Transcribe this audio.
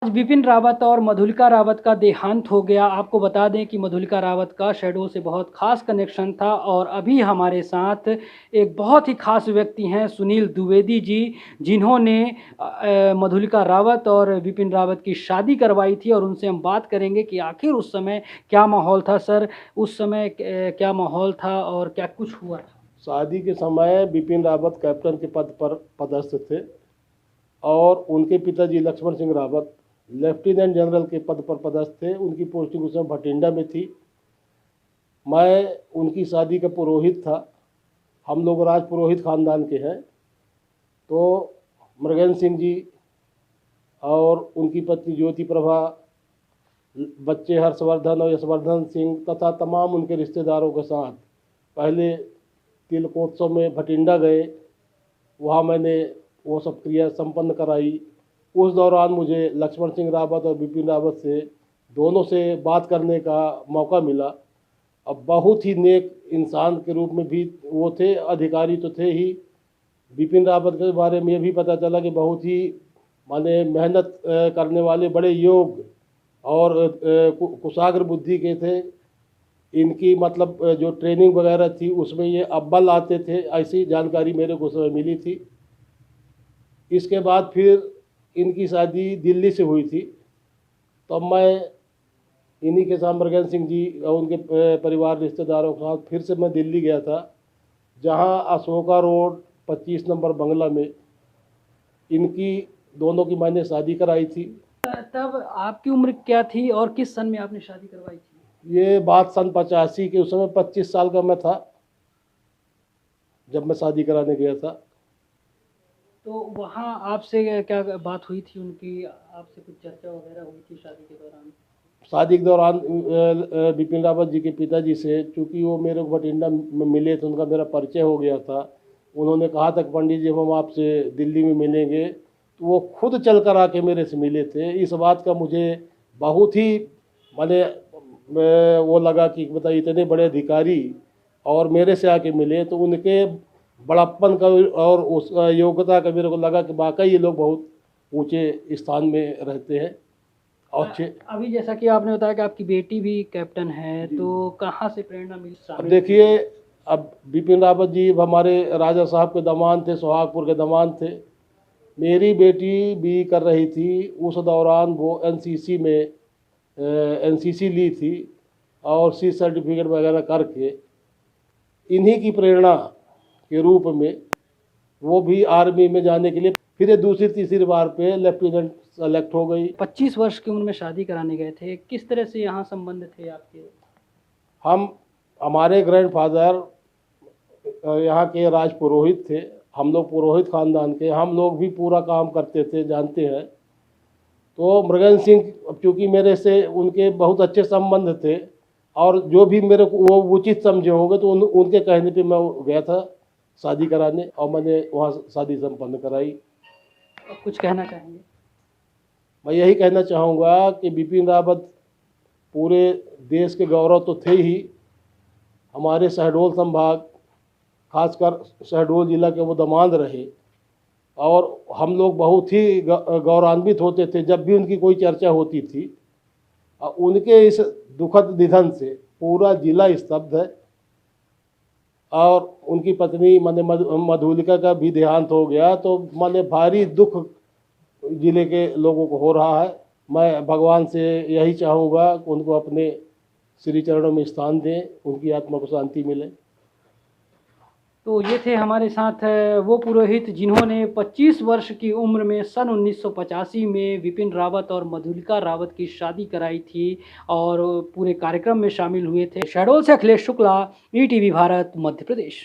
आज विपिन रावत और मधुलिका रावत का देहांत हो गया। आपको बता दें कि मधुलिका रावत का शहडोल से बहुत ख़ास कनेक्शन था और अभी हमारे साथ एक बहुत ही ख़ास व्यक्ति हैं सुनील द्विवेदी जी, जिन्होंने मधुलिका रावत और विपिन रावत की शादी करवाई थी और उनसे हम बात करेंगे कि आखिर उस समय क्या माहौल था। सर, उस समय क्या माहौल था और क्या कुछ हुआ था? शादी के समय विपिन रावत कैप्टन के पद पर पदस्थ थे और उनके पिताजी लक्ष्मण सिंह रावत लेफ्टिनेंट जनरल के पद पर पदस्थ थे। उनकी पोस्टिंग उस समय भटिंडा में थी। मैं उनकी शादी का पुरोहित था। हम लोग राजपुरोहित खानदान के हैं। तो मृगेंद्र सिंह जी और उनकी पत्नी ज्योति प्रभा, बच्चे हर्षवर्धन और यशवर्धन सिंह तथा तमाम उनके रिश्तेदारों के साथ पहले तिलकोत्सव में भटिंडा गए। वहाँ मैंने वो सब क्रिया संपन्न कराई। उस दौरान मुझे लक्ष्मण सिंह रावत और विपिन रावत से दोनों से बात करने का मौका मिला। अब बहुत ही नेक इंसान के रूप में भी वो थे, अधिकारी तो थे ही। विपिन रावत के बारे में ये भी पता चला कि बहुत ही माने मेहनत करने वाले, बड़े योग और कुशाग्र बुद्धि के थे। इनकी मतलब जो ट्रेनिंग वगैरह थी उसमें ये अव्वल आते थे, ऐसी जानकारी मेरे को समय मिली थी। इसके बाद फिर इनकी शादी दिल्ली से हुई थी। तब मैं इन्हीं के साथ मृगेंद्र सिंह जी और उनके परिवार रिश्तेदारों के साथ फिर से मैं दिल्ली गया था, जहां अशोका रोड 25 नंबर बंगला में इनकी दोनों की मैंने शादी कराई थी। तब आपकी उम्र क्या थी और किस सन में आपने शादी करवाई थी? ये बात सन 85 के, उस समय 25 साल का मैं था जब मैं शादी कराने गया था। तो वहाँ आपसे क्या बात हुई थी उनकी? आपसे कुछ चर्चा वगैरह हुई थी शादी के दौरान? शादी के दौरान विपिन रावत जी के पिताजी से, चूँकि वो मेरे को भटिंडा में मिले थे, उनका मेरा परिचय हो गया था। उन्होंने कहा था कि पंडित जी हम आपसे दिल्ली में मिलेंगे, तो वो खुद चल कर आके मेरे से मिले थे। इस बात का मुझे बहुत ही माने वो लगा कि बताइए इतने बड़े अधिकारी और मेरे से आके मिले, तो उनके बड़प्पन का और उस योग्यता का मेरे को लगा कि वाकई ये लोग बहुत ऊंचे स्थान में रहते हैं। और अभी जैसा कि आपने बताया कि आपकी बेटी भी कैप्टन है, तो कहाँ से प्रेरणा मिली? अब देखिए, अब विपिन रावत जी हमारे राजा साहब के दामाद थे, सुहागपुर के दामाद थे। मेरी बेटी भी कर रही थी उस दौरान, वो एनसीसी में एनसीसी ली थी और सी सर्टिफिकेट वगैरह करके इन्हीं की प्रेरणा के रूप में वो भी आर्मी में जाने के लिए फिर दूसरी तीसरी बार पे लेफ्टिनेंट सेलेक्ट हो गई। 25 वर्ष की उम्र में शादी कराने गए थे, किस तरह से यहाँ संबंध थे आपके? हमारे ग्रैंडफादर यहाँ के राजपुरोहित थे। हम लोग पुरोहित खानदान के, हम लोग भी पूरा काम करते थे, जानते हैं। तो मृगेंद्र सिंह चूँकि मेरे से उनके बहुत अच्छे संबंध थे और जो भी मेरे को वो उचित समझे होंगे, तो उनके कहने पे मैं गया था शादी कराने और मैंने वहाँ शादी संपन्न कराई। कुछ कहना चाहेंगे? मैं यही कहना चाहूँगा कि विपिन रावत पूरे देश के गौरव तो थे ही। हमारे शहडोल संभाग, खासकर शहडोल जिला के वो दामाद रहे और हम लोग बहुत ही गौरवान्वित होते थे जब भी उनकी कोई चर्चा होती थी। उनके इस दुखद निधन से पूरा जिला स्तब्ध है और उनकी पत्नी माने मधुलिका का भी देहांत हो गया, तो माने भारी दुख जिले के लोगों को हो रहा है। मैं भगवान से यही चाहूँगा कि उनको अपने श्री चरणों में स्थान दें, उनकी आत्मा को शांति मिले। तो ये थे हमारे साथ वो पुरोहित जिन्होंने 25 वर्ष की उम्र में सन 1985 में विपिन रावत और मधुलिका रावत की शादी कराई थी और पूरे कार्यक्रम में शामिल हुए थे। शहडोल से अखिलेश शुक्ला, ईटीवी भारत, मध्य प्रदेश।